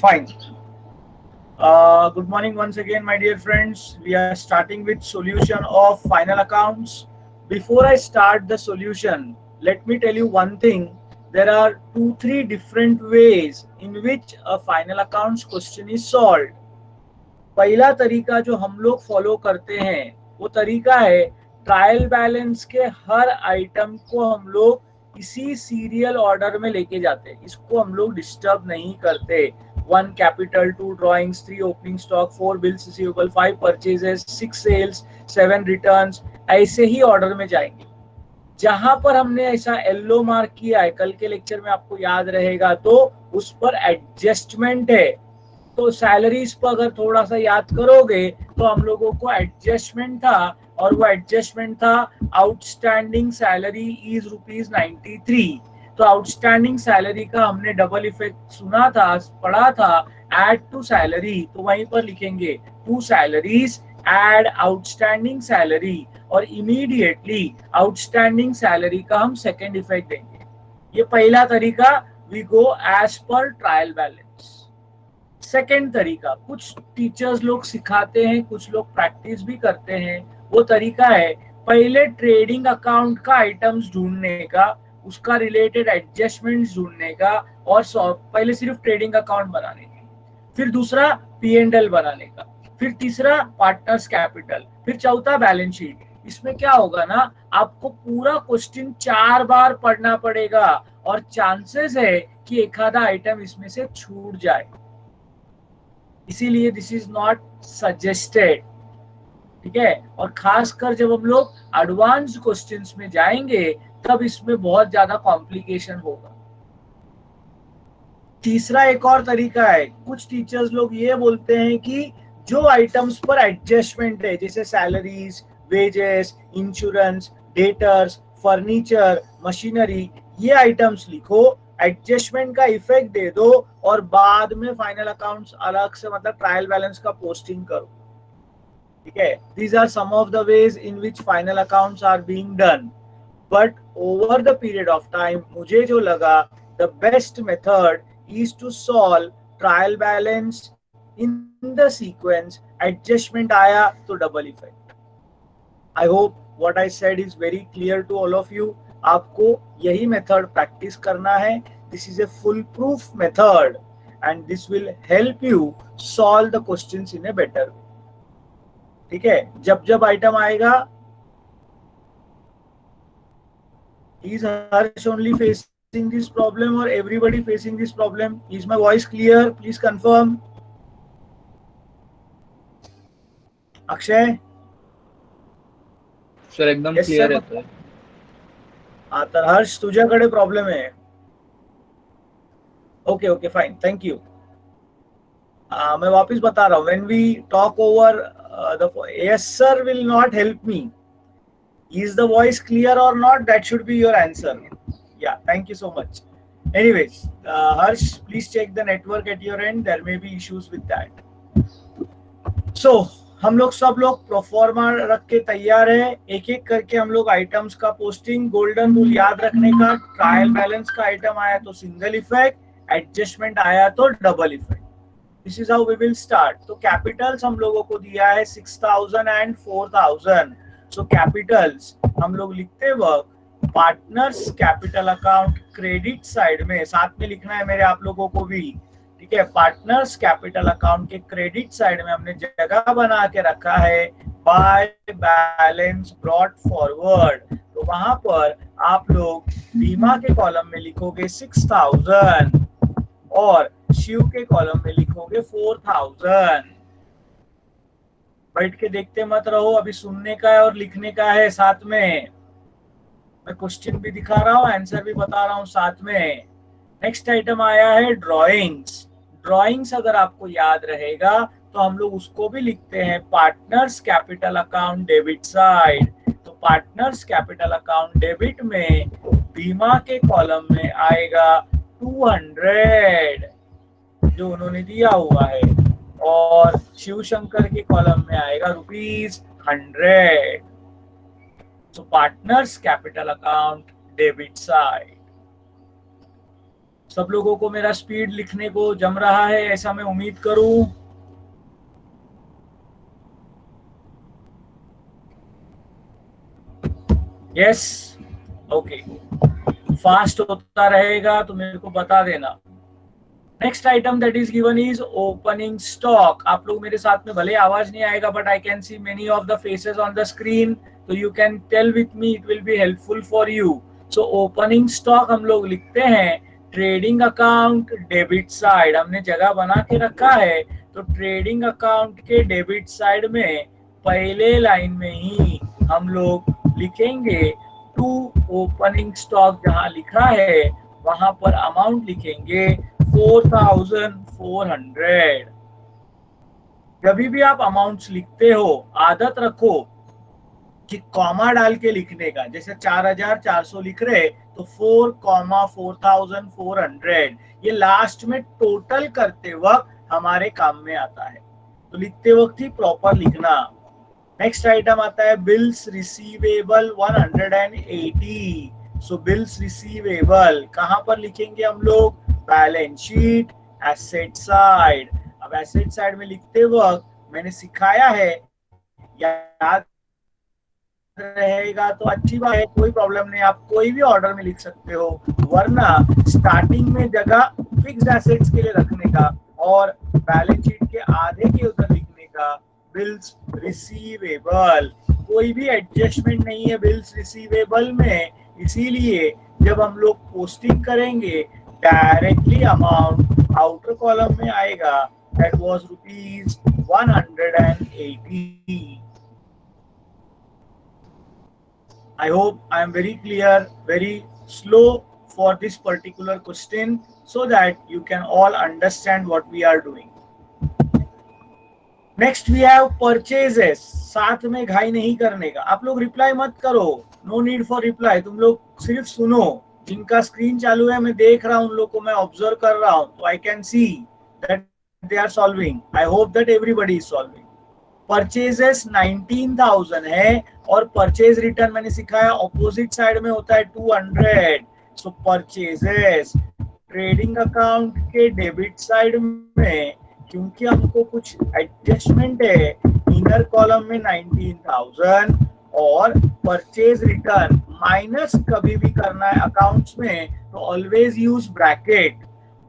Fine. Good morning once again, my dear friends. We are starting with solution of final accounts. Before I start the solution, let me tell you one thing. There are three different ways in which a final accounts question is solved. पहला तरीका जो हम लोग follow करते हैं वो तरीका है ट्रायल बैलेंस के हर आइटम को हम लोग इसी सीरियल ऑर्डर में लेके जाते हैं, इसको हम लोग डिस्टर्ब नहीं करते। 1 capital, 2 drawings, 3 opening stock, 4 bills receivable, 5 purchases, 6 sales, 7 returns, ऐसे ही ऑर्डर में जाएंगे। जहां पर हमने ऐसा येलो मार्क किया है, कल के लेक्चर में आपको याद रहेगा, तो उस पर एडजस्टमेंट है। तो सैलरीज पर अगर थोड़ा सा याद करोगे तो हम लोगों को एडजस्टमेंट था, और वो एडजस्टमेंट था आउटस्टैंडिंग सैलरी इज ₹93। तो आउटस्टैंडिंग सैलरी का हमने डबल इफेक्ट सुना था, पढ़ा था, एड टू सैलरी। तो वहीं पर लिखेंगे to salaries add outstanding salary, और इमीडिएटली आउटस्टैंडिंग सैलरी का हम सेकेंड इफेक्ट देंगे। ये पहला तरीका, we go as per trial balance. Second तरीका, कुछ टीचर्स लोग सिखाते हैं, कुछ लोग प्रैक्टिस भी करते हैं, वो तरीका है पहले ट्रेडिंग अकाउंट का आइटम्स ढूंढने का, उसका रिलेटेड एडजस्टमेंट्स ढूंढने का, और पहले सिर्फ ट्रेडिंग अकाउंट बनाने का, फिर दूसरा P&L बनाने का, फिर तीसरा पार्टनर्स कैपिटल, फिर चौथा बैलेंस शीट। इसमें क्या होगा ना, आपको पूरा क्वेश्चन 4 बार पढ़ना पड़ेगा, और चांसेस है कि एक आधा आइटम इसमें से छूट जाए, इसीलिए दिस इज नॉट सजेस्टेड। ठीक है, और खासकर जब हम लोग एडवांस क्वेश्चंस में जाएंगे तब इसमें बहुत ज्यादा कॉम्प्लिकेशन होगा। तीसरा एक और तरीका है, कुछ टीचर्स लोग ये बोलते हैं कि जो आइटम्स पर एडजस्टमेंट है, जैसे salaries, wages, insurance, debtors, furniture, machinery, ये आइटम्स लिखो, एडजस्टमेंट का इफेक्ट दे दो, और बाद में फाइनल अकाउंट्स अलग से, मतलब ट्रायल बैलेंस का पोस्टिंग करो। ठीक है, these are some of the ways in which final accounts are being done, but over the period of time मुझे जो लगा the best method is to solve trial balance in the sequence, adjustment आया तो double effect। I hope what I said is very clear to all of you। आपको यही method practice करना है। This is a full proof method and this will help you solve the questions in a better way। ठीक है, जब जब item आएगा, is Harsh only facing this problem or everybody facing this problem? Is my voice clear? Please confirm। Akshay, sir एकदम yes clear sir, येतोय। तर हर्ष तुझ्याकडे problem आहे। Okay okay fine, thank you. मैं वापस बता रहा हूँ, when we talk over the yes sir will not help me. Is the voice clear और not, that should be your answer. या thank you so much. Anyways, Harsh please check the network at your end, there may be issues with that. So हम लोग सब लोग proforma रख के तैयार है, एक एक करके हम लोग आइटम्स का पोस्टिंग। गोल्डन रूल याद रखने का, ट्रायल बैलेंस का आइटम आया तो सिंगल इफेक्ट, एडजस्टमेंट आया तो double effect. This is how we will start. तो कैपिटल्स हम लोगों को दिया है 6000 एंड 4000। सो कैपिटल्स हम लोग लिखते वक्त partners capital account credit side में साथ में लिखना है मेरे आप लोगों को भी। ठीक है, पार्टनर्स कैपिटल अकाउंट के क्रेडिट साइड में हमने जगह बना के रखा है बाय बैलेंस ब्रॉट फॉरवर्ड। तो वहां पर आप लोग बीमा के कॉलम में लिखोगे 6000 और शिव के कॉलम में लिखोगे 4000। बैठ के देखते मत रहो, अभी सुनने का है और लिखने का है साथ में। मैं क्वेश्चन भी दिखा रहा हूँ, आंसर भी बता रहा हूँ साथ में। नेक्स्ट आइटम आया है ड्राइंग्स। ड्राइंग्स अगर आपको याद रहेगा तो हम लोग उसको भी लिखते हैं partners capital account debit side. तो पार्टनर्स कैपिटल अकाउंट डेबिट में बीमा के कॉलम में आएगा 200 जो उन्होंने दिया हुआ है, और शिव शंकर के कॉलम में आएगा ₹100। So partners capital account debit side। सब लोगों को मेरा स्पीड लिखने को जम रहा है, ऐसा मैं उम्मीद करूं। Yes, okay. फास्ट होता रहेगा तो मेरे को बता देना। Next item that is given is opening stock. आप लोग मेरे साथ में, भले आवाज नहीं आएगा but I can see many of the faces on the screen, तो you can tell with me, it will be helpful for you. So opening stock हम लोग लिखते हैं ट्रेडिंग अकाउंट डेबिट साइड, हमने जगह बना के रखा है। तो ट्रेडिंग अकाउंट के डेबिट साइड में पहले लाइन में ही हम लोग लिखेंगे टू ओपनिंग स्टॉक, जहां लिखा है वहां पर अमाउंट लिखेंगे 4400। जब भी आप अमाउंट्स लिखते हो आदत रखो कि कॉमा डाल के लिखने का। जैसे 4400 लिख रहे तो 4,4400, ये लास्ट में टोटल करते वक्त हमारे काम में आता है, तो लिखते वक्त ही प्रॉपर लिखना। नेक्स्ट आइटम आता है बिल्स रिसीवेबल 180। सो बिल्स रिसीवेबल कहां पर लिखेंगे हम लोग? Balance sheet asset side. अब एसेट साइड में लिखते वक्त मैंने सिखाया है, याद रहेगा तो अच्छी बात है, कोई प्रॉब्लम नहीं, आप कोई भी ऑर्डर में लिख सकते हो, वरना स्टार्टिंग में जगह फिक्स्ड एसेट्स के लिए रखने का और बैलेंस शीट के आधे के उधर लिखने का बिल्स रिसीवेबल। कोई भी एडजस्टमेंट नहीं है बिल्स रिसीवेबल में, इसीलिए जब हम लोग पोस्टिंग करेंगे डायरेक्टली अमाउंट आउटर कॉलम में आएगा, that was rupees 180। I hope I am very clear, very slow for this particular question so that you can all understand what we are doing. Next we have purchases. साथ में घाई नहीं करने का। आप लोग रिप्लाई मत करो, नो नीड फॉर रिप्लाई, तुम लोग सिर्फ सुनो। जिनका स्क्रीन चालू है मैं देख रहा हूं, उन लोग को मैं ऑब्जर्व कर रहा हूं, तो I can see that they are solving. I hope that everybody is solving. Purchases 19,000 है और परचेज रिटर्न मैंने सिखाया ऑपोजिट साइड में होता है 200। सो परचेजेस ट्रेडिंग अकाउंट के डेबिट साइड में, क्योंकि हमको कुछ एडजस्टमेंट है, इनर कॉलम में 19,000 और परचेज रिटर्न माइनस कभी भी करना है अकाउंट्स में तो always use bracket.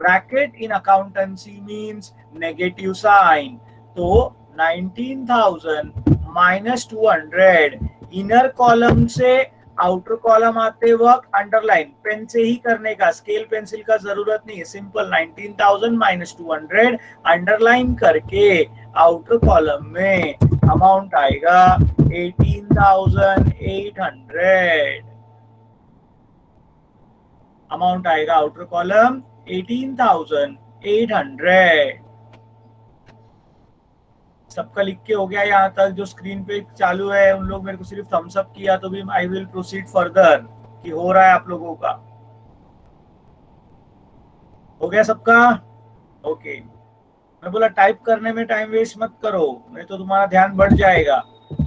Bracket in accountancy means negative sign. तो 19,000 माइनस 200, इनर कॉलम से आउटर कॉलम आते वक्त अंडरलाइन पेन से ही करने का, स्केल पेंसिल का जरूरत नहीं है, सिंपल 19,000 माइनस 200 अंडरलाइन करके आउटर कॉलम में अमाउंट आएगा 18,800। अमाउंट आएगा आउटर कॉलम 18,800। सबका लिख के हो गया यहाँ तक? जो स्क्रीन पे चालू है उन लोग मेरे को सिर्फ थम्स अप किया तो भी आई विल प्रोसीड फर्दर कि हो रहा है आप लोगों का। हो गया सबका? ओके। मैं बोला टाइप करने में टाइम वेस्ट मत करो, नहीं तो तुम्हारा ध्यान बढ़ जाएगा।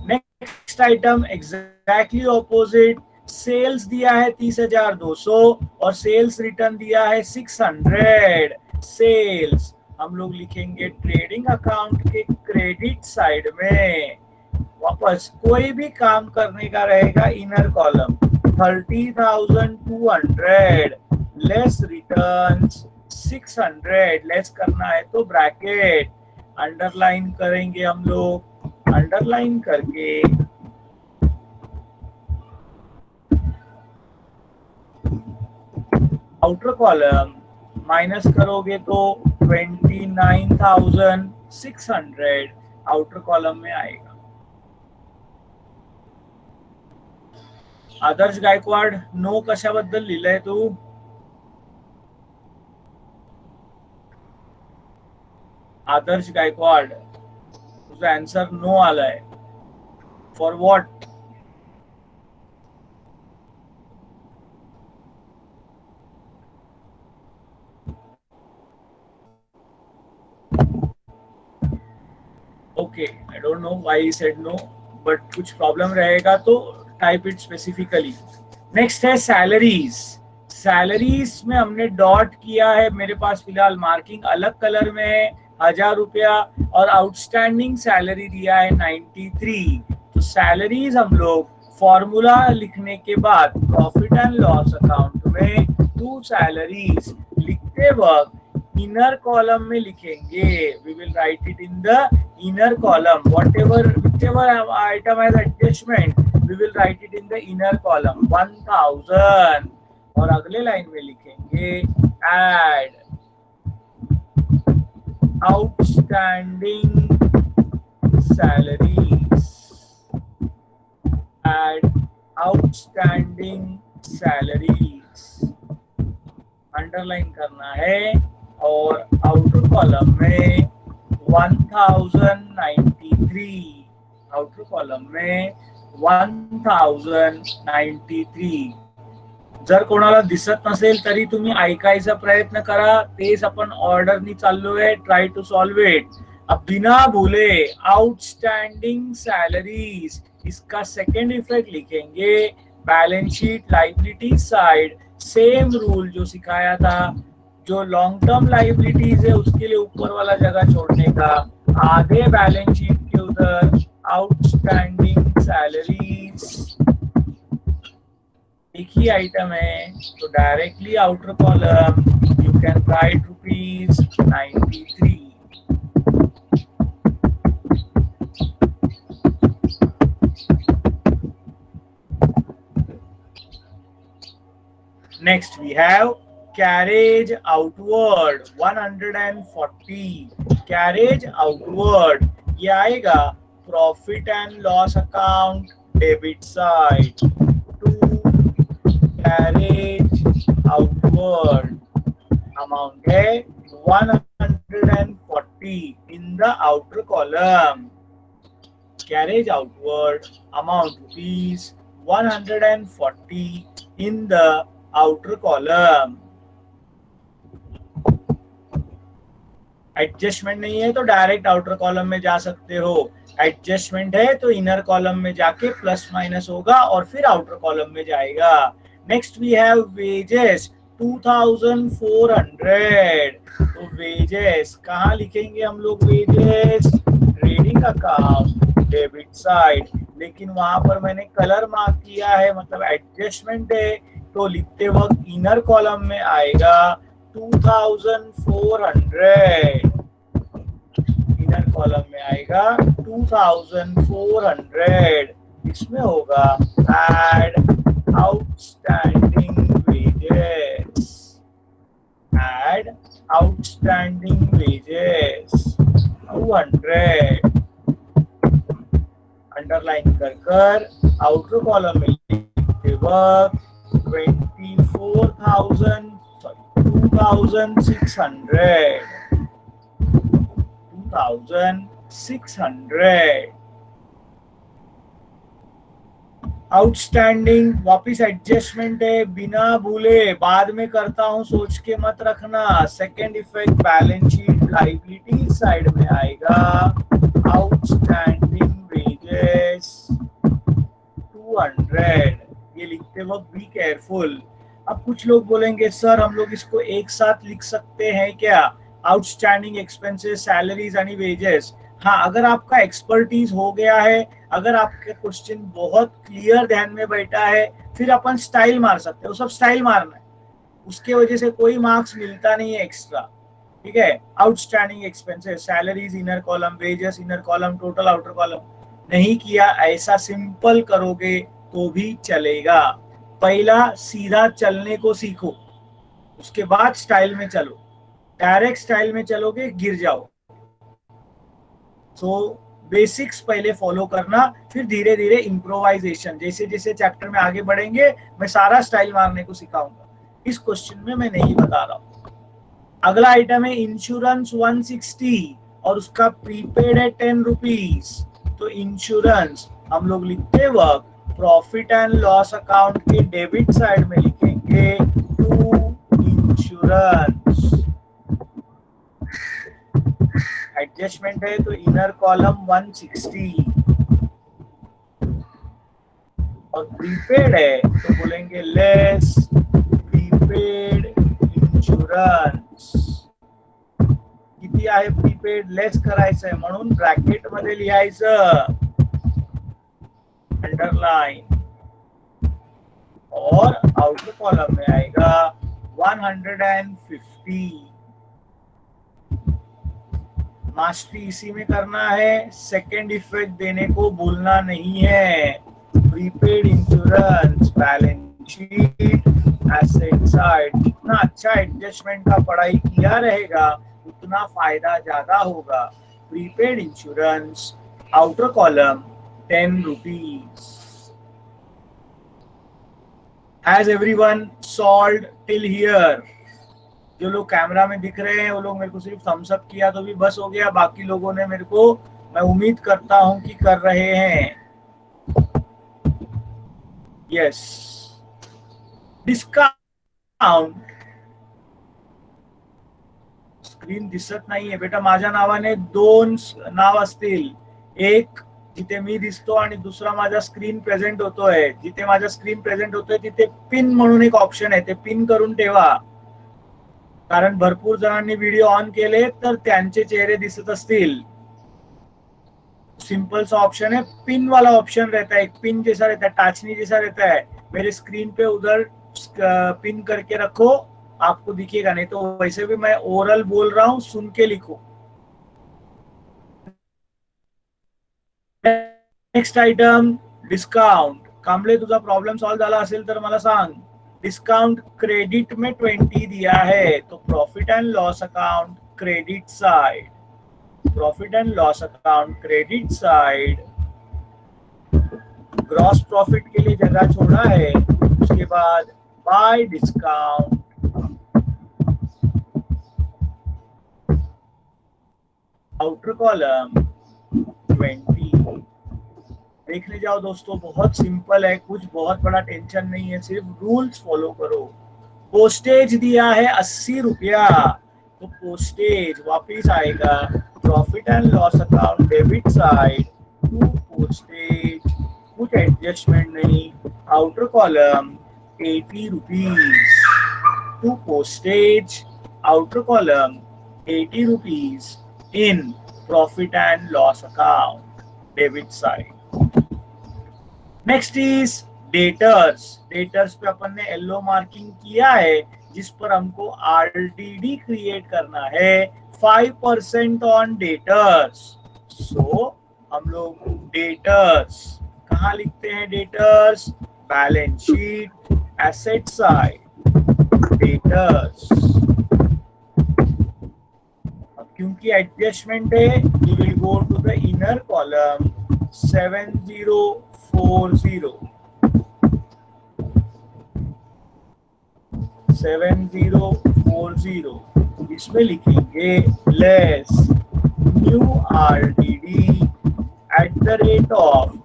Next item exactly opposite. Sales दिया है 30,200 और सेल्स रिटर्न दिया है 600। सेल्स हम लोग लिखेंगे ट्रेडिंग अकाउंट के क्रेडिट साइड में, वापस कोई भी काम करने का रहेगा inner column 30,200 less returns 600, less करना है तो ब्रैकेट अंडरलाइन करेंगे हम लोग, अंडरलाइन करके आउटर कॉलम माइनस करोगे तो 29,600 आउटर कॉलम में आएगा। आदर्श गायकवाड नो कशाबद्दल लिहिलंय तू? आदर्श गायकवाड तुझा आन्सर नो आलाय, for what? Okay, I don't know why he said no, but कुछ प्रॉब्लम रहेगा तो टाइप इट स्पेसिफिकली। नेक्स्ट है सैलरीज। सैलरीज में हमने डॉट किया है, मेरे पास फिलहाल मार्किंग अलग कलर में है, 1000 रुपया, और आउटस्टैंडिंग सैलरी दिया है 93। तो सैलरीज हम लोग फॉर्मूला लिखने के बाद प्रॉफिट एंड लॉस अकाउंट में टू सैलरीज लिखते वक्त इनर कॉलम में लिखेंगे। We will write it in the inner column, whichever item has adjustment we will write it in the inner column 1000। और अगले लाइन में लिखेंगे add outstanding salaries, add outstanding salaries underline करना है, और आउटर कॉलम में 1093, आउटर कॉलम में 1093। जर कोणाला दिसत नसेल तरी तुम्ही ऐकायचा प्रयत्न करा, तेच आपण ऑर्डरनी चाललोय, ट्राय टू सॉल्व इट। अब बिना भूले आउटस्टैंडिंग सैलरीज, इसका सेकेंड इफेक्ट लिखेंगे balance sheet liability side, same rule जो सिखाया था, जो लॉन्ग टर्म लाइबिलिटीज है उसके लिए ऊपर वाला जगह छोड़ने का, आधे बैलेंस शीट के उधर आउटस्टैंडिंग सैलरीज, एक ही आइटम है तो directly outer column you can write ₹93। Next we have carriage outward 140, carriage outward ये आएगा profit and loss account debit side, to carriage outward amount है 140 in the outer column, carriage outward amount ₹140 in the outer column. Adjustment नहीं है तो direct outer column में जा सकते हो, एडजस्टमेंट है तो इनर कॉलम में जाके प्लस माइनस होगा और फिर आउटर कॉलम में जाएगा। नेक्स्ट वी हैव वेजेस 2400, तो वेजेस कहाँ लिखेंगे हम लोग, wages trading account debit side, लेकिन वहां पर मैंने कलर मार्क किया है, मतलब एडजस्टमेंट है, तो लिखते वक्त इनर कॉलम में आएगा 2400, इनर कॉलम में आएगा 2400, इसमें होगा add outstanding wages, add outstanding wages 200, underline कर आउटर कॉलम में लिखते वक्त 2600, 2600। आउटस्टैंडिंग वापिस एडजस्टमेंट है, बिना भूले बाद में करता हूं सोच के मत रखना। Second effect balance sheet liability side में आएगा आउटस्टैंडिंग वेजेस 200, ये लिखते वक्त बी केयरफुल। अब कुछ लोग बोलेंगे सर हम लोग इसको एक साथ लिख सकते हैं क्या, outstanding expenses salaries and wages. हाँ, अगर आपका एक्सपर्टीज हो गया है, अगर आपका क्वेश्चन बहुत क्लियर ध्यान में बैठा है, फिर अपन स्टाइल मार सकते हैं, वो सब स्टाइल मारना है, उसके वजह से कोई मार्क्स मिलता नहीं है एक्स्ट्रा, ठीक है। Outstanding expenses salaries inner column, wages inner column, total outer column नहीं किया, ऐसा सिंपल करोगे तो भी चलेगा। पहला सीधा चलने को सीखो, उसके बाद स्टाइल में चलो, डायरेक्ट स्टाइल में चलोगे गिर जाओ। सो बेसिक्स पहले फॉलो करना, फिर धीरे धीरे इम्प्रोवाइजेशन, जैसे जैसे चैप्टर में आगे बढ़ेंगे मैं सारा स्टाइल मारने को सिखाऊंगा, इस क्वेश्चन में मैं नहीं बता रहा हूं। अगला आइटम है इंश्योरेंस 160 और उसका प्रीपेड है 10 रुपीज। तो इंश्योरेंस हम लोग लिखते वक्त प्रॉफिट एंड लॉस अकाउंट के डेबिट साइड में लिखेंगे टू इंश्योरेंस, एडजस्टमेंट है तो इनर कॉलम 160, और प्रीपेड है तो बोलेंगे लेस प्रीपेड प्रीपेड इन्शुरन्स किती आहे, प्रीपेड लेस करायचंय म्हणून ब्रॅकेट मध्ये लिहायचं अंडरलाइन और आउटर कॉलम में आएगा 150। मास्टरी इसी में करना है, सेकेंड इफेक्ट देने को भूलना नहीं है। Prepaid insurance balance sheet asset side, जितना अच्छा एडजस्टमेंट का पढ़ाई किया रहेगा उतना फायदा ज्यादा होगा। Prepaid insurance outer column 10 rupees. Has everyone solved till here? जो लोग कैमरा में दिख रहे हैं वो लोग मेरे को सिर्फ थम्स अप किया तो भी बस हो गया, बाकी लोगों ने मेरे को, मैं उम्मीद करता हूं कि कर रहे हैं। यस, डिस्काउंट स्क्रीन दिसत नाहीये बेटा, माझ्या नावाने दोन नाव असतील, एक जिथे मी दिसतो आणि दुसरा माझा स्क्रीन प्रेझेंट होतोय। जिथे माझा स्क्रीन प्रेझेंट होतोय तिथे पिन म्हणून एक ऑप्शन आहे, ते पिन करून ठेवा, कारण भरपूर जणांनी व्हिडिओ ऑन केले तर त्यांचे चेहरे दिसत असतील। सिंपल सा ऑप्शन है, पिन वाला ऑप्शन रहता है, एक पिन जैसा रहता है, टाचनी जैसा रहता है। मेरे स्क्रीन पे उधर पिन करके रखो, आपको दिखेगा, नहीं तो वैसे भी मैं ओरल बोल रहा हूं, सुन के लिखो। Next item discount. कांबळे तुझा प्रॉब्लेम सॉल्व झाला असेल तर मला सांग। डिस्काउंट क्रेडिट में 20 दिया है, तो profit and loss account credit side, profit and loss account credit side. Gross profit के लिए जगह छोड़ा है, उसके बाद बाय डिस्काउंट, आउटर कॉलम 20। देखने जाओ दोस्तों, बहुत सिंपल है, कुछ बहुत बड़ा टेंशन नहीं है, सिर्फ रूल्स फॉलो करो। पोस्टेज दिया है 80 रुपया, तो पोस्टेज वापिस आएगा profit and loss account debit side to postage, कुछ एडजस्टमेंट नहीं। Outer column 80 rupees to postage, outer column 80 rupees in profit and loss account debit side. Next is debtors. Debtors पे अपन ने येलो मार्किंग किया है, जिस पर हमको आरडीडी क्रिएट करना है 5% ऑन डेटर्स। सो हम लोग डेटर्स कहाँ लिखते हैं? Debtors balance sheet asset side debtors. अब क्योंकि एडजस्टमेंट है, you will go to the inner column 7040 7040, इसमें लिखेंगे less new RDD at the rate of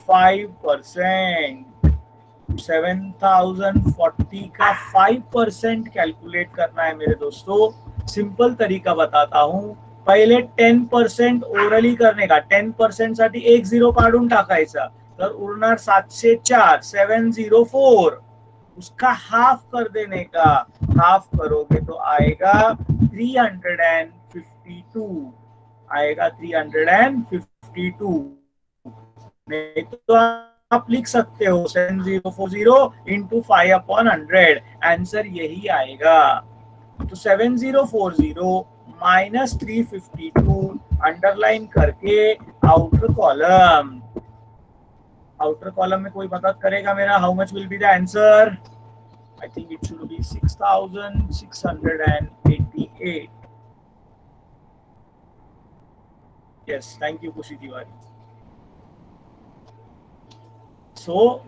5%। 7040 का 5% कैलकुलेट करना है मेरे दोस्तों। सिंपल तरीका बताता हूं, पहिले 10% ओरली करणे का, 10% साठी 1 0 काढून टाकायचा, तर उरणार 704 704, उसका हाफ कर देने का, हाफ करोगे तो आएगा 352, आएगा 352। नहीं तो आप लिख सकते हो 7040 इंटू 5/100, आंसर यही आएगा। तो 7040 माइनस 352 अंडरलाइन करके आउटर कॉलम, आउटर कॉलम में कोई मदद करेगा मेरा? How much will be the answer? I think it should be 6688। Yes, thank you खुशी तिवारी। सो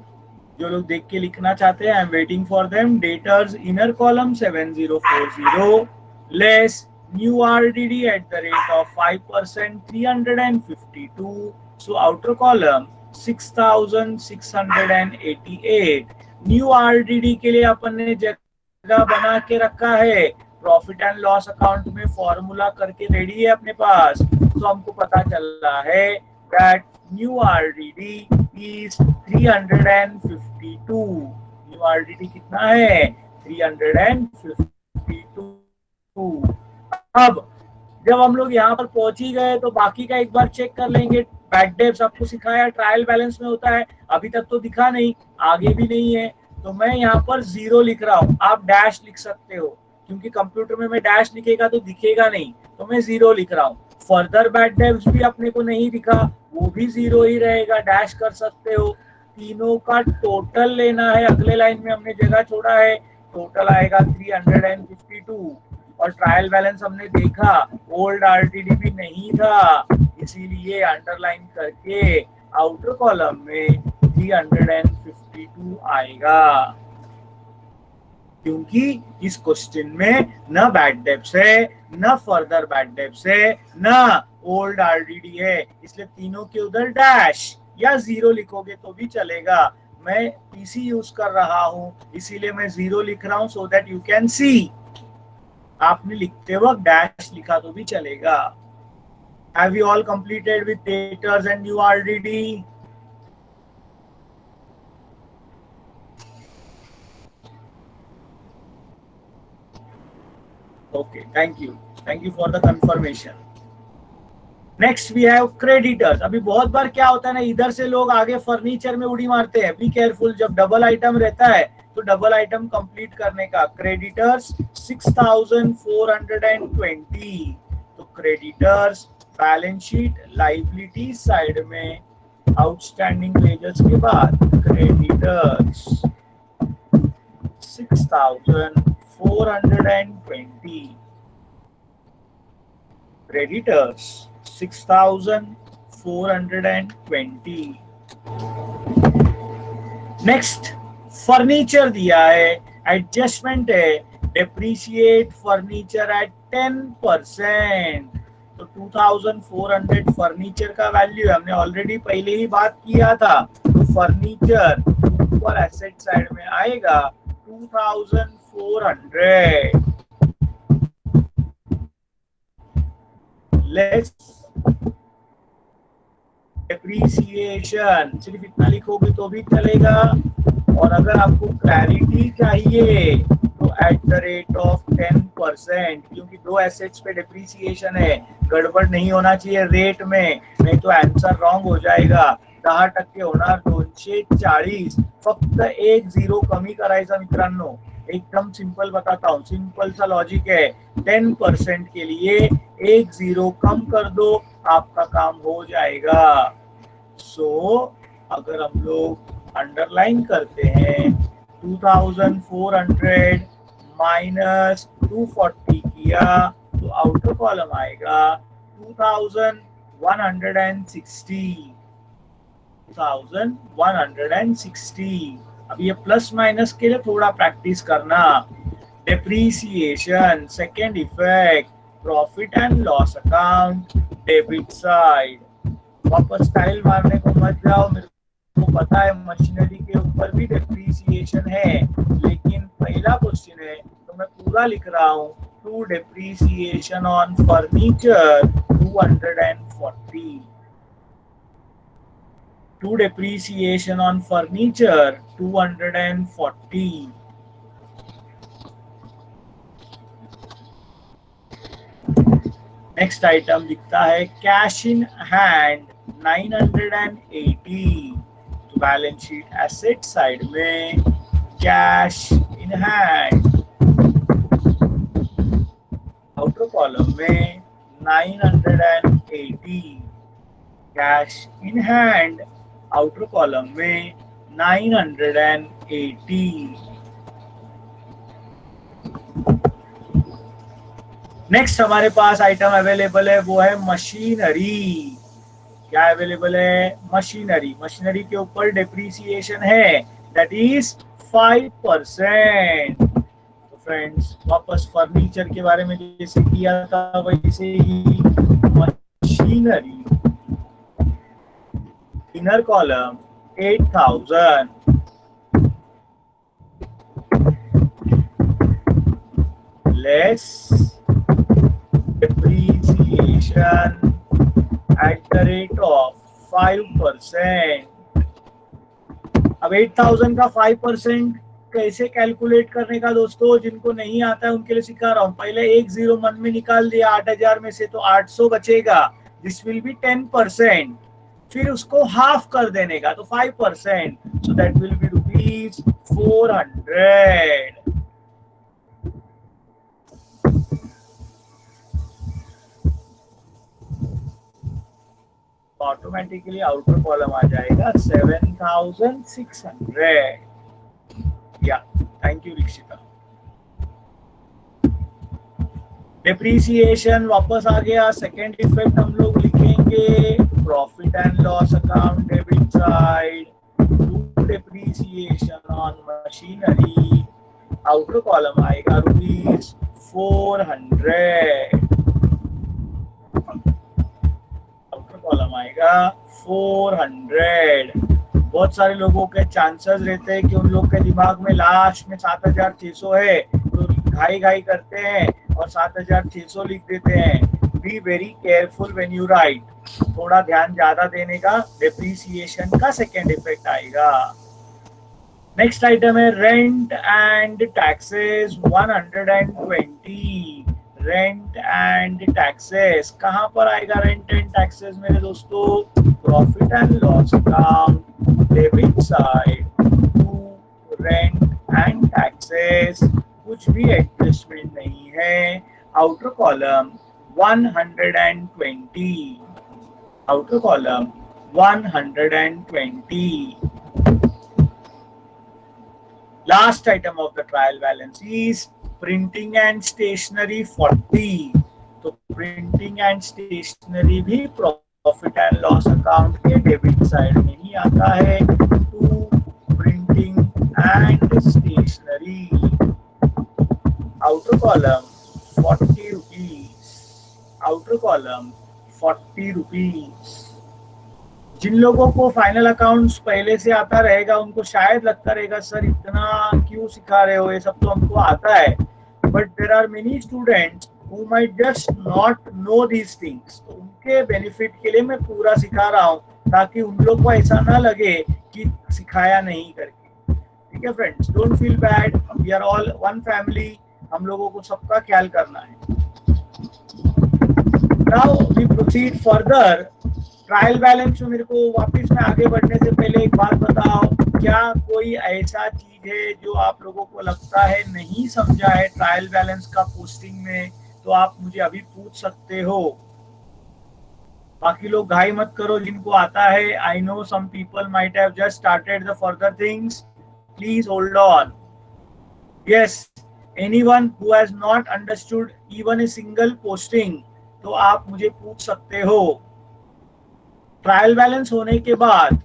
जो लोग देख के लिखना चाहते हैं, I am waiting for them. Debtors inner column 7040 less new RDD at the rate of 5% 352, so outer column 6688। New RDD के लिए अपन ने जगह बना के रखा है, प्रॉफिट एंड लॉस अकाउंट में फॉर्मूला करके रेडी है अपने पास। तो हमको पता चल रहा है that new RDD is 352। New RDD कितना है? 352। अब जब हम लोग यहाँ पर पहुंच ही गए तो बाकी का एक बार चेक कर लेंगे। बैड डेब्ट्स आपको सिखाया ट्रायल बैलेंस में होता है, अभी तक तो दिखा नहीं, आगे भी नहीं है, तो मैं यहाँ पर 0 लिख रहा हूँ। आप डैश लिख सकते हो, क्योंकि कंप्यूटर में मैं डैश लिखेगा तो दिखेगा नहीं, तो मैं 0 लिख रहा हूँ। फर्दर बैड डेब्ट्स भी अपने को नहीं दिखा, वो भी 0 ही रहेगा, डैश कर सकते हो। तीनों का टोटल लेना है, अगले लाइन में हमने जगह छोड़ा है, टोटल आएगा 352। और ट्रायल बैलेंस हमने देखा, ओल्ड आरटीडी भी नहीं था, इसीलिए अंडरलाइन करके आउटर कॉलम में 352 आएगा, क्योंकि इस क्वेश्चन में न बैड डेब्ट्स है, न फर्दर बैड डेब्ट्स है, न ओल्ड आरटीडी है, इसलिए तीनों के उधर डैश या 0 लिखोगे तो भी चलेगा। मैं पीसी यूज कर रहा हूं, इसीलिए मैं 0 लिख रहा हूं, so that you can see. आपने लिखते वक्त डैश लिखा तो भी चलेगा। Have you all completed with daters and new RDD? Okay, thank you for the confirmation. Next we have creditors. अभी बहुत बार क्या होता है ना, इधर से लोग आगे फर्नीचर में उड़ी मारते हैं। बी केयरफुल, जब डबल आइटम रहता है तो डबल आइटम कंप्लीट करने का। क्रेडिटर्स 6420, तो creditors balance sheet liability side में आउटस्टैंडिंग लेजर्स के बाद क्रेडिटर्स 6420, क्रेडिटर्स 6420। नेक्स्ट फर्नीचर दिया है, एडजस्टमेंट है, डेप्रिशिएट फर्नीचर एट 10%। तो 2400 फर्नीचर का वैल्यू है, हमने ऑलरेडी पहले ही बात किया था। तो फर्नीचर ऊपर एसेट साइड में आएगा 2400 लेस डेप्रिसिएशन, सिर्फ इतना लिखोगे तो भी चलेगा। और अगर आपको क्लैरिटी चाहिए तो एट द रेट ऑफ 10%, क्योंकि दो एसेट्स पे डेप्रिसिएशन है, गड़बड नहीं होना चाहिए रेट में, नहीं तो आंसर रॉन्ग हो जाएगा। 10% होणार 240, फक्त एक 0 कमी करायचा मित्रांनो। एकदम सिंपल बताता हूँ, सिंपल सा लॉजिक है। 10% के लिए एक 0 कम कर दो, आपका काम हो जाएगा। सो अगर हम लोग अंडरलाइन करते हैं 2400 माइनस 240 किया तो आउटर कॉलम आएगा 2160। अब ये प्लस माइनस के लिए थोड़ा प्रैक्टिस करना। Depreciation, second effect, profit and loss account, debit side. वापस स्टाइल मारने को मत जाओ, मेरे को पता है मशीनरी के ऊपर भी डेप्रीसिएशन है, लेकिन पहला क्वेश्चन है तो मैं पूरा लिख रहा हूँ। To depreciation on furniture 240, to depreciation on furniture 240। Next item दिखता है कैश इन हैंड 980। तो बैलेंस शीट एसेट साइड में cash in hand, outer column में 980, cash in hand outer column में 980। नेक्स्ट हमारे पास आइटम अवेलेबल है, वो है मशीनरी। क्या अवेलेबल है? मशीनरी। मशीनरी के ऊपर डेप्रीसिएशन है, दैट इज 5%। तो फ्रेंड्स वापस फर्नीचर के बारे में जैसे किया था वैसे ही machinery, inner column 8000, less depreciation at the rate of 5%। अब 8000 का 5%, कैसे कैलकुलेट करने का दोस्तों, जिनको नहीं आता है उनके लिए सिखा रहा हूँ। पहले एक जीरो मन में निकाल दिया 8,000 में से, तो 800 बचेगा, दिस विल बी 10%। फिर उसको हाफ कर देने का, तो 5%, so that will be ₹400। Automatically outer column आ जाएगा 7,600। या थैंक यू रिक्षिता। डिप्रीसिएशन वापस आ गया। सेकेंड इफेक्ट हम लोग लिखेंगे profit and loss account debit side, to depreciation on machinery, outer column आएगा ₹400, आउटर कॉलम आएगा 400। बहुत सारे लोगों के चांसेस रहते हैं कि उन लोग के दिमाग में लास्ट में 7,600 है, तो घाई घाई करते हैं और 7,600 लिख देते हैं। Be very careful when you write, थोड़ा ध्यान ज्यादा देने का। डेप्रीसिएशन का सेकेंड इफेक्ट आएगा। नेक्स्ट आइटम है rent and taxes 120। Rent and taxes कहां पर आएगा? रेंट एंड टैक्सेस मेरे दोस्तों profit and loss account debit side, to rent and taxes, कुछ भी एडजस्टमेंट नहीं है। Outer column 120, outer column 120। Last item of the trial balance is printing and stationery 40। तो printing and stationery भी profit and loss account के debit side में ही आता है। To printing and stationery, outer column 40 rupees, outer column 40 rupees. जिन लोगों को फाइनल अकाउंट्स पहले से आता रहेगा उनको शायद लगता रहेगा सर इतना क्यों सिखा रहे हो, ये सब तो हमको आता है। But there are many students who might just not know these things, तो उनके बेनिफिट के लिए मैं पूरा सिखा रहा हूँ, ताकि उन लोग को ऐसा ना लगे कि सिखाया नहीं करके। ठीक है friends, don't feel bad, we are all one family, हम लोगों को सबका ख्याल करना है। Now we proceed further. Trial balance में मेरे को वापस में आगे बढ़ने से पहले एक बात बताओ, क्या कोई ऐसा चीज है जो आप लोगों को लगता है नहीं समझा है ट्रायल बैलेंस का पोस्टिंग में, तो आप मुझे अभी पूछ सकते हो। बाकी लोग घाई मत करो जिनको आता है। I know some people might have just started the further things, please hold on. Yes, anyone who has not understood even a single posting, तो आप मुझे पूछ सकते हो। ट्रायल बैलेंस होने के बाद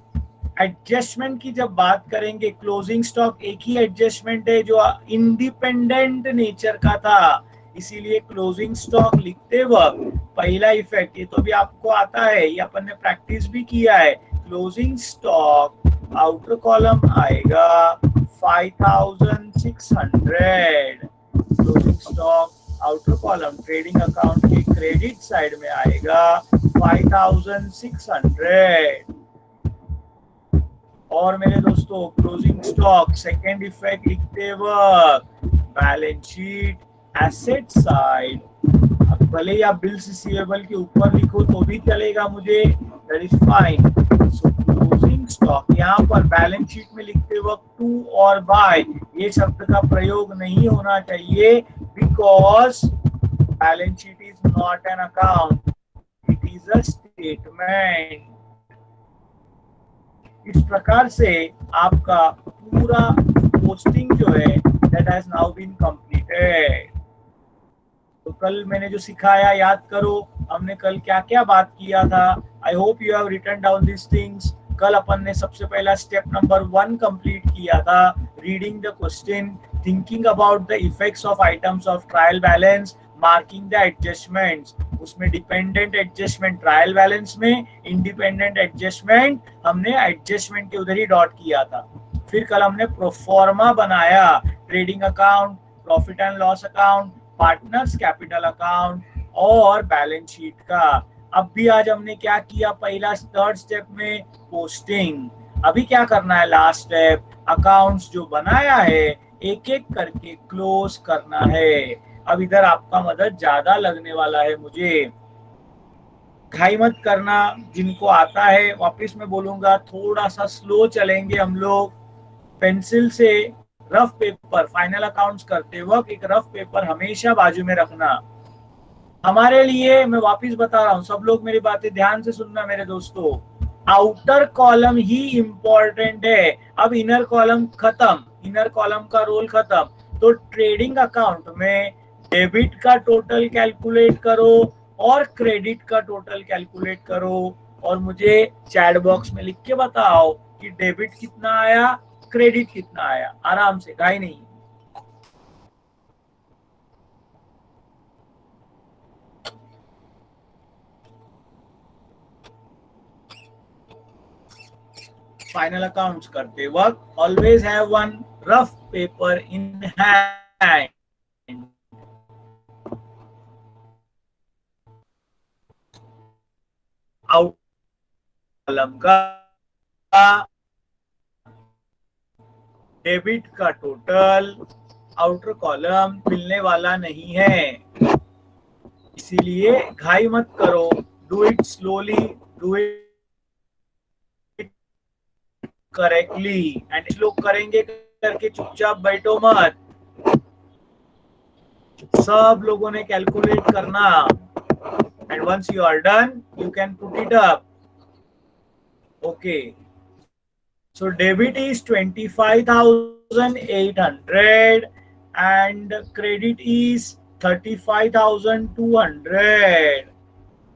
एडजस्टमेंट की जब बात करेंगे, क्लोजिंग स्टॉक एक ही एडजस्टमेंट है जो इंडिपेंडेंट नेचर का था, इसीलिए क्लोजिंग स्टॉक लिखते वक्त पहला इफेक्ट, ये तो भी आपको आता है, ये अपन ने प्रैक्टिस भी किया है। क्लोजिंग स्टॉक आउटर कॉलम आएगा 5,600, closing stock outer column trading account के क्रेडिट साइड में आएगा 5,600। और मेरे दोस्तों क्लोजिंग स्टॉक सेकेंड इफेक्ट लिखते वक्त बैलेंस शीट एसेट साइड, अब भले ही आप बिल्स रिसीवेबल के ऊपर लिखो तो भी चलेगा मुझे, that is fine. So closing stock यहाँ पर बैलेंस शीट में लिखते वक्त टू और बाय ये शब्द का प्रयोग नहीं होना चाहिए, because balance sheet is not an account, it is a statement. इस प्रकार से आपका पूरा पोस्टिंग जो है that has now been completed. तो कल मैंने जो सिखाया याद करो, हमने कल क्या क्या बात किया था। I hope you have written down this things. कल अपन ने सबसे पहला स्टेप नंबर 1 कंप्लीट किया था, reading the question, thinking about the effects of items of trial balance, marking the adjustments. उसमें डिपेंडेंट एडजस्टमेंट ट्रायल बैलेंस में, इंडिपेंडेंट एडजस्टमेंट हमने एडजस्टमेंट के उधर ही डॉट किया था। फिर कल हमने प्रोफॉर्मा बनाया, trading account, profit and loss account, partners capital account और बैलेंस शीट का। अब भी आज हमने क्या किया, पहला थर्ड स्टेप में पोस्टिंग। अभी क्या करना है, लास्ट स्टेप अकाउंट्स जो बनाया है एक एक करके क्लोज करना है। अब इधर आपका मदद ज्यादा लगने वाला है मुझे, घाई मत करना। जिनको आता है वापस मैं बोलूंगा थोड़ा सा स्लो चलेंगे हम लोग। पेंसिल से रफ पेपर फाइनल अकाउंट्स करते वक्त एक रफ पेपर हमेशा बाजू में रखना। हमारे लिए मैं वापस बता रहा हूं, सब लोग मेरी बातें ध्यान से सुनना मेरे दोस्तों। आउटर कॉलम ही इंपॉर्टेंट है। अब इनर कॉलम खत्म, इनर कॉलम का रोल खत्म। तो ट्रेडिंग अकाउंट में डेबिट का टोटल कैलकुलेट करो और क्रेडिट का टोटल कैलकुलेट करो और मुझे चैट बॉक्स में लिख के बताओ कि डेबिट कितना आया, क्रेडिट कितना आया। आराम से, घाई नहीं। फाइनल अकाउंट्स करते वक्त always have one rough paper in hand. Out column का डेबिट का टोटल, आउटर कॉलम मिलने वाला नहीं है, इसीलिए घाई मत करो। Do it slowly, do it correctly. And लोग करेंगे करके चुपचाप बैठो मत, सब लोगों ने कैलकुलेट करना। And once you are done you can put it up. Okay, so debit is 25,800 and credit is 35,200।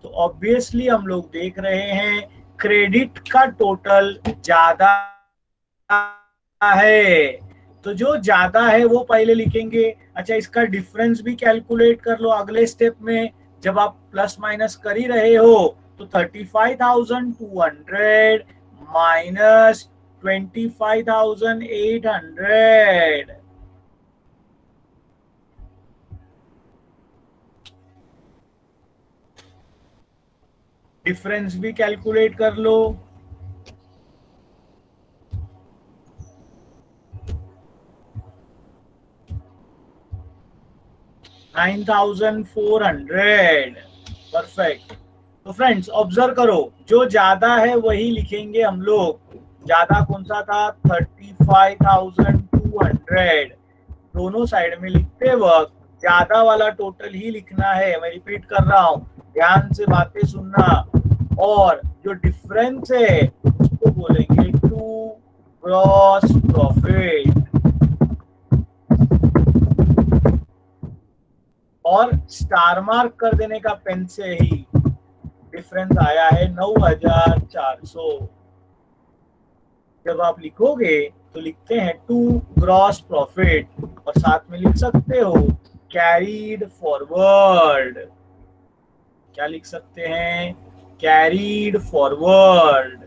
तो ऑब्वियसली हम लोग देख रहे हैं क्रेडिट का टोटल ज्यादा है, तो जो ज्यादा है वो पहले लिखेंगे। अच्छा, इसका डिफरेंस भी कैलकुलेट कर लो अगले स्टेप में। जब आप प्लस माइनस कर ही रहे हो तो 35,200 माइनस 25,800, डिफरेंस भी कैलकुलेट कर लो। 9,400। परफेक्ट। तो फ्रेंड्स ऑब्जर्व करो, जो ज्यादा है वही लिखेंगे हम लोग। ज्यादा कौन सा था? 35,200। दोनों साइड में लिखते वक्त ज्यादा वाला टोटल ही लिखना है। मैं रिपीट कर रहा हूँ, ध्यान से बातें सुनना। और जो डिफरेंस है उसको बोलेंगे टू ग्रॉस प्रॉफिट। और स्टार मार्क कर देने का पेन से ही डिफरेंस आया है 9,400। जब आप लिखोगे तो लिखते हैं टू ग्रॉस प्रॉफिट और साथ में लिख सकते हो कैरीड फॉरवर्ड। क्या लिख सकते हैं? Carried forward.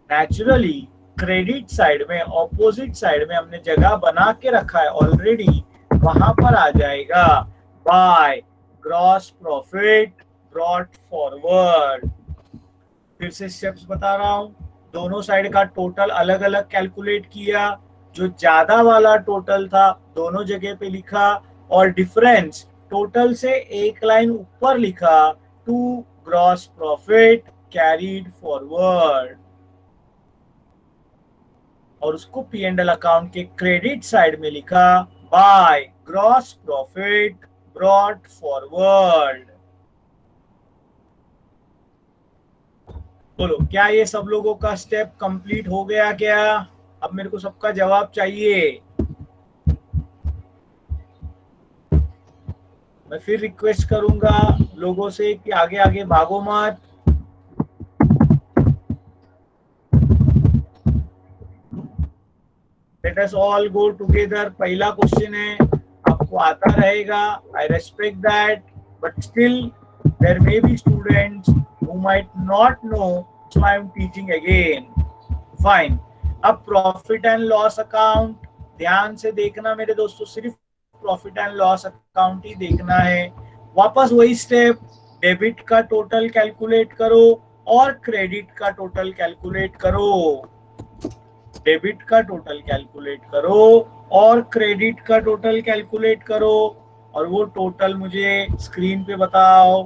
Naturally credit side में, ऑपोजिट साइड में हमने जगह बना के रखा है ऑलरेडी, वहां पर आ जाएगा bye gross profit brought forward. फिर से स्टेप्स बता रहा हूं, दोनों साइड का टोटल अलग अलग कैलकुलेट किया, जो ज्यादा वाला टोटल था दोनों जगह पे लिखा और डिफरेंस टोटल से एक लाइन ऊपर लिखा to gross profit carried forward. और उसको पी एंड एल अकाउंट के क्रेडिट साइड में लिखा by gross profit brought forward. बोलो, क्या ये सब लोगों का स्टेप कंप्लीट हो गया क्या? अब मेरे को सबका जवाब चाहिए। मैं फिर रिक्वेस्ट करूंगा लोगों से कि आगे आगे भागो मत। Let us all go together. पहला क्वेश्चन है, आपको आता रहेगा, I respect that, but still there may be students who might not know, so I am teaching again. Fine. अब प्रॉफिट एंड लॉस अकाउंट ध्यान से देखना मेरे दोस्तों, सिर्फ प्रॉफिट एंड लॉस अकाउंट ही देखना है। वापस वही स्टेप, डेबिट का टोटल कैलकुलेट करो और क्रेडिट का टोटल कैलकुलेट करो। डेबिट का टोटल कैलकुलेट करो और क्रेडिट का टोटल कैलकुलेट करो और वो टोटल मुझे स्क्रीन पे बताओ।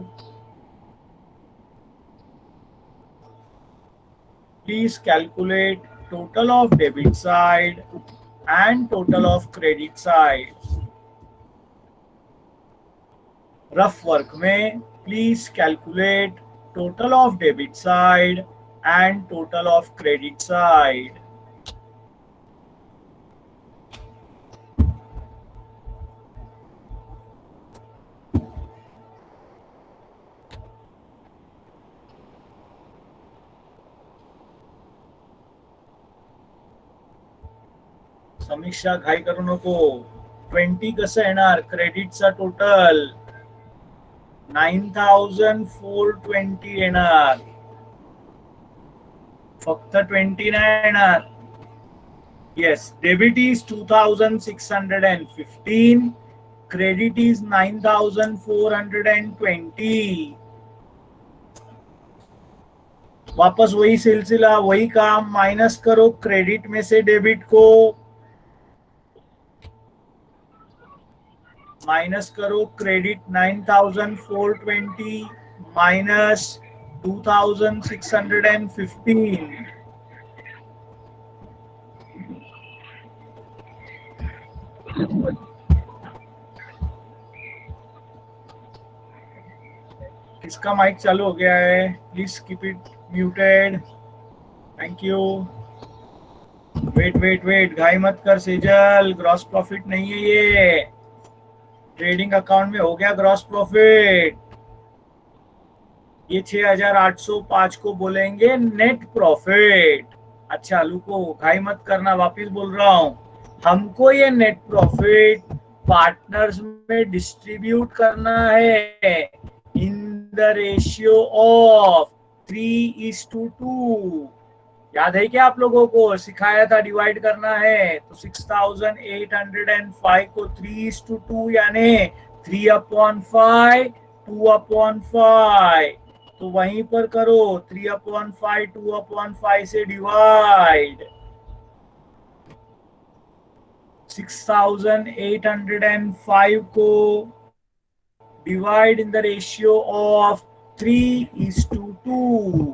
Please calculate total of debit side and total of credit side। Rough work में please calculate total of debit side and total of credit side। समीक्षा घाई करू नको। 20 कसं येणार क्रेडिटचा टोटल 9420 येणार, फक्त 20 नाही येणार। Yes, debit is 2615, credit is 9420। वापस वही सिलसिला, वही काम, माइनस करो क्रेडिट में से डेबिट को, माइनस करो क्रेडिट 9420 माइनस 2615। किसका माइक चालू हो गया है? Please keep it muted. Thank you. Wait, घाई मत कर सेजल, ग्रॉस प्रॉफिट नहीं है ये। ट्रेडिंग अकाउंट में हो गया ग्रॉस प्रॉफिट। ये 6805 को बोलेंगे नेट प्रॉफिट। अच्छा लुको, घाई मत करना, वापिस बोल रहा हूं, हमको ये नेट प्रॉफिट पार्टनर्स में डिस्ट्रीब्यूट करना है इन द रेशियो ऑफ 3:2। याद है क्या आप लोगों को? सिखाया था डिवाइड करना है। तो 6805 को 3:2 यानी 3/5 2/5, तो वहीं पर करो 3/5 2/5 से डिवाइड। 6805 को divide in the ratio of 3:2।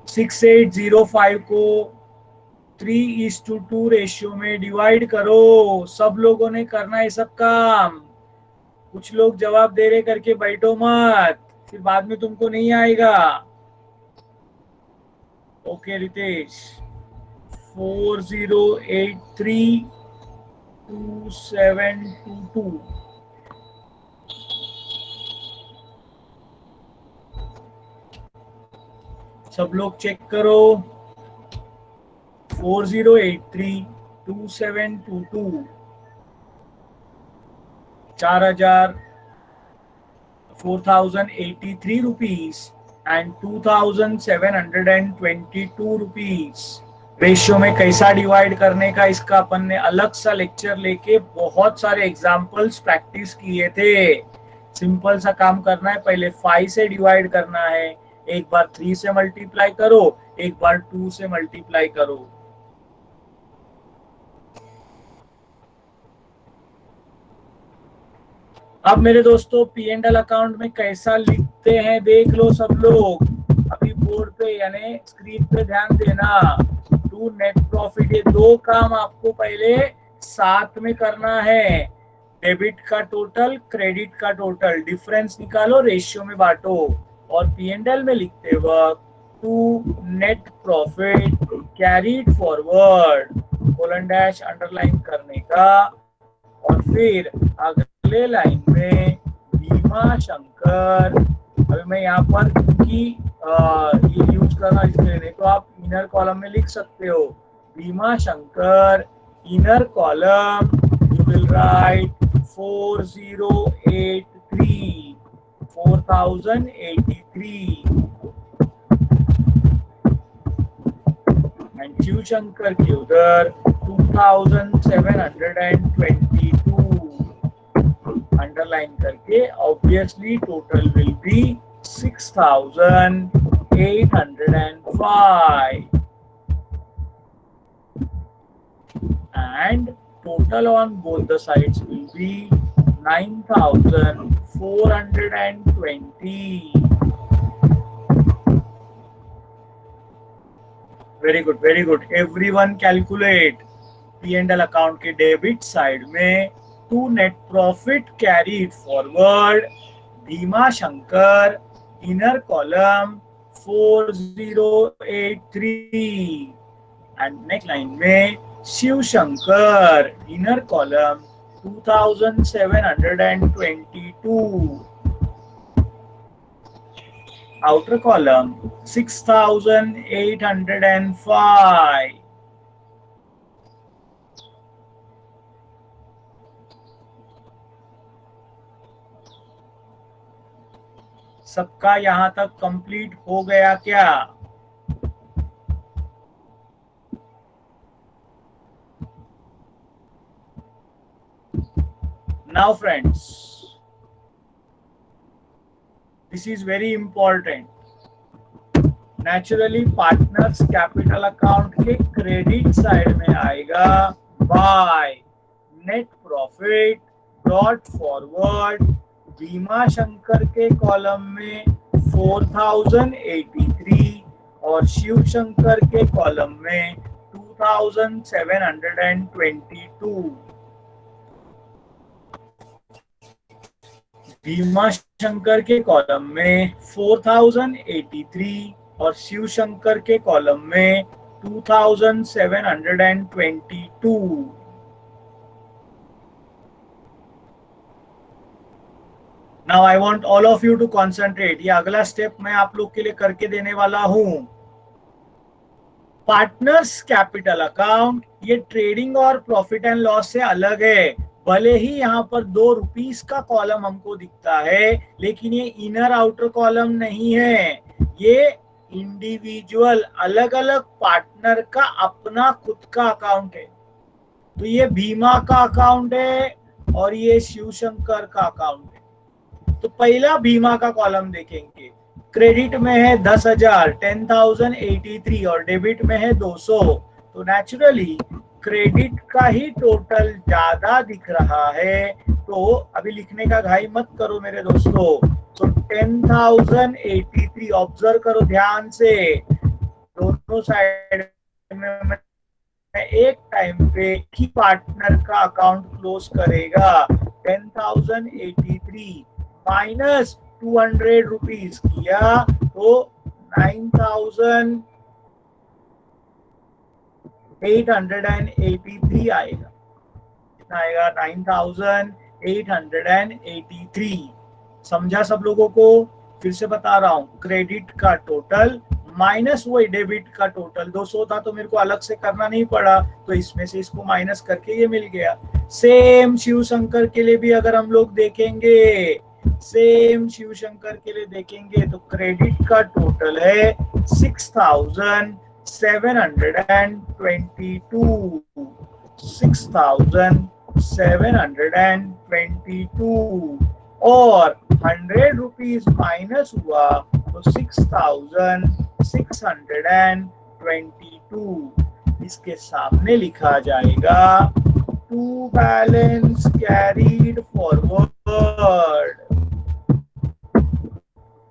6805 को 3:2 रेशियो में डिवाइड करो। सब लोगों ने करना है सब काम। कुछ लोग जवाब दे रहे करके बैठो मत, फिर बाद में तुमको नहीं आएगा। ओके रितेश, 40832722। सब लोग चेक करो। 40832722 4083 रुपीज एंड 2722 रुपीज। रेशियो में कैसा डिवाइड करने का, इसका अपन ने अलग सा लेक्चर लेके बहुत सारे एग्जाम्पल्स प्रैक्टिस किए थे। सिंपल सा काम करना है, पहले 5 से डिवाइड करना है, एक बार 3 से मल्टीप्लाई करो, एक बार 2 से मल्टीप्लाई करो। अब मेरे दोस्तों P&L अकाउंट में कैसा लिखते हैं देख लो सब लोग। अभी बोर्ड पे यानी स्क्रीन पे ध्यान देना। टू नेट प्रॉफिट, ये दो काम आपको पहले साथ में करना है। डेबिट का टोटल, क्रेडिट का टोटल, डिफरेंस निकालो, रेशियो में बांटो और P&L में लिखते वक्त to net profit carried forward colon dash underline करने का और फिर अगले लाइन में भीमा शंकर। अभी मैं यहाँ पर क्योंकि ये यूज करना इसलिए, नहीं तो आप इनर कॉलम में लिख सकते हो Bhima Shankar, inner column you will write 4083 and Shiv Shankar के उधर 2722 अंडरलाइन करके obviously total will be 6805। 805 and total on both the sides will be 9420. Very good, very good. Everyone calculate. P&L account के डेबिट साइड में to net profit carried forward Bhima Shankar inner column 4083 and next line में Shiv Shankar inner column 2722 outer column 6805. सबका यहां तक complete हो गया क्या? Now friends, this is very important. Naturally partners capital account के क्रेडिट साइड में आएगा by net profit brought forward Bhima Shankar के कॉलम में 4083 और शिव शंकर के कॉलम में 2722. भीमा शंकर के कॉलम में 4083 और शिव शंकर के कॉलम में 2722. Now I want all of you to concentrate. ये अगला स्टेप मैं आप लोग के लिए करके देने वाला हूं. पार्टनर्स कैपिटल अकाउंट ये ट्रेडिंग और प्रॉफिट एंड लॉस से अलग है. भले ही यहाँ पर 2 रुपीस का कॉलम हमको दिखता है, लेकिन ये इनर आउटर कॉलम नहीं है. ये इंडिविजुअल अलग अलग पार्टनर का अपना खुद का अकाउंट है. तो ये भीमा का अकाउंट है और ये शिवशंकर का अकाउंट है. तो पहला भीमा का कॉलम देखेंगे. क्रेडिट में है 10,000 10,083 और डेबिट में है 200. तो नेचुरली क्रेडिट का ही टोटल ज्यादा दिख रहा है. तो अभी लिखने का घाई मत करो मेरे दोस्तों. तो 10,083 ऑब्जर्व करो ध्यान से. दोनों साइड में मैं एक टाइम पे ही पार्टनर का अकाउंट क्लोज करेगा. 10,083 माइनस 200 रुपीज किया तो 9,883 आएगा. कितना आएगा? 9,883. समझा सब लोगों को? फिर से बता रहा हूं. क्रेडिट का टोटल माइनस वही डेबिट का टोटल 200 था, तो मेरे को अलग से करना नहीं पड़ा, तो इसमें से इसको माइनस करके ये मिल गया. सेम शिव शंकर के लिए भी अगर हम लोग देखेंगे, सेम शिव शंकर के लिए देखेंगे तो क्रेडिट का टोटल है 6,722. 6,722 और 100 रुपीज माइनस हुआ तो 6,622. इसके सामने लिखा जाएगा टू बैलेंस कैरीड फॉरवर्ड.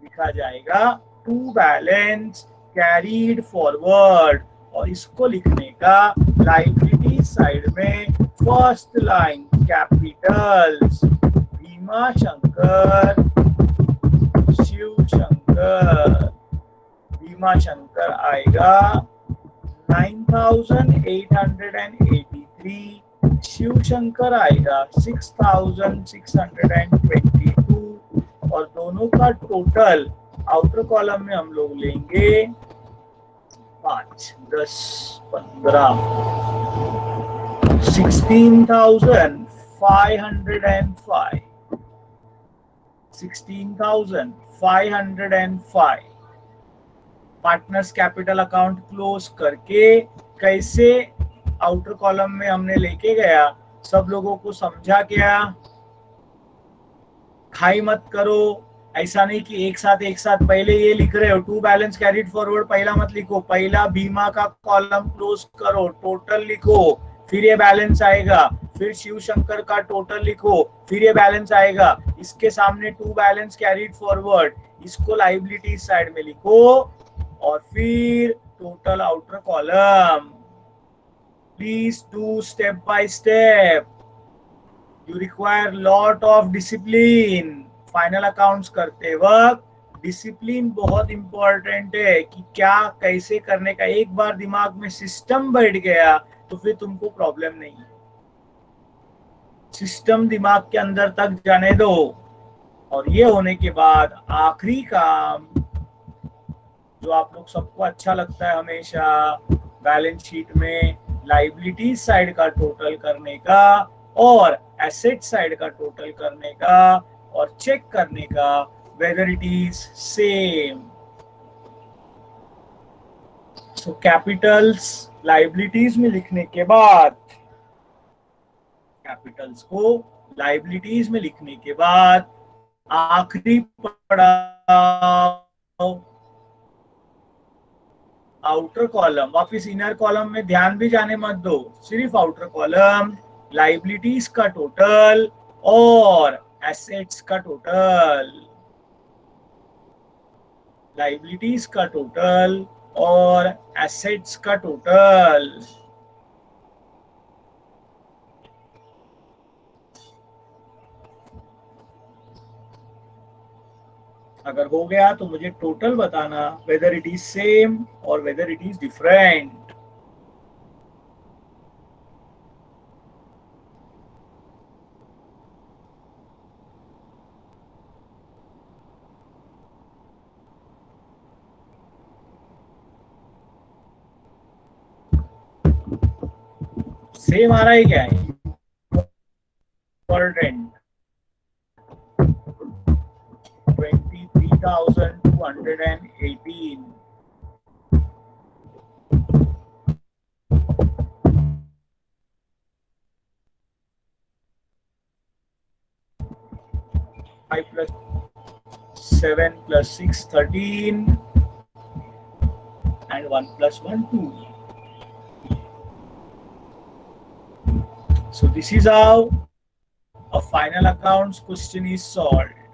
लिखा जाएगा टू बैलेंस कैरीड फॉरवर्ड. और इसको लिखने का लाइबिलिटी साइड में first line capitals Bhima Shankar Shiv Shankar. Bhima Shankar आएगा 9,883, शिव शंकर आएगा 6,622 और दोनों का टोटल आउटर कॉलम में हम लोग लेंगे 5, 10, 15, 16,505. 16,505 पार्टनर्स कैपिटल अकाउंट क्लोज करके कैसे आउटर कॉलम में हमने लेके गया, सब लोगों को समझा क्या? खाई मत करो. ऐसा नहीं कि एक साथ पहले ये लिख रहे हो, टू बैलेंस कैरिड फॉरवर्ड पहला मत लिखो, पहला बीमा का कॉलम क्लोज करो, टोटल लिखो, फिर ये बैलेंस आएगा, फिर शिव शंकर का टोटल लिखो, फिर ये बैलेंस आएगा, इसके सामने टू बैलेंस कैरिड फॉरवर्ड, इसको लाइबिलिटी साइड में लिखो, और फिर total outer column. Please do step by step. You require lot of discipline. Final accounts करते वक्त डिसिप्लिन बहुत इंपॉर्टेंट है कि क्या कैसे करने का. एक बार दिमाग में सिस्टम बैठ गया तो फिर तुमको प्रॉब्लम नहीं है. सिस्टम दिमाग के अंदर तक जाने दो. और ये होने के बाद आखिरी काम जो आप लोग सबको अच्छा लगता है हमेशा, बैलेंस शीट में लाइबिलिटी साइड का टोटल करने का और एसेट साइड का टोटल करने का और चेक करने का weather it is same. So Capitals liabilities में लिखने के बाद, कैपिटल्स को लाइबिलिटीज में लिखने के बाद आखिरी पड़ाव आउटर कॉलम. वापिस इनर कॉलम में ध्यान भी जाने मत दो, सिर्फ आउटर कॉलम, लाइबिलिटीज का टोटल और एसेट्स का टोटल. लाइबिलिटीज का टोटल और एसेट्स का टोटल. अगर हो गया तो मुझे टोटल बताना, वेदर इट इज सेम और whether it is different. Same आ रहा है क्या? Important. 23,218. Five plus 7 plus 6, 13, and 1 plus 1, 2. So this is how a final accounts question is solved.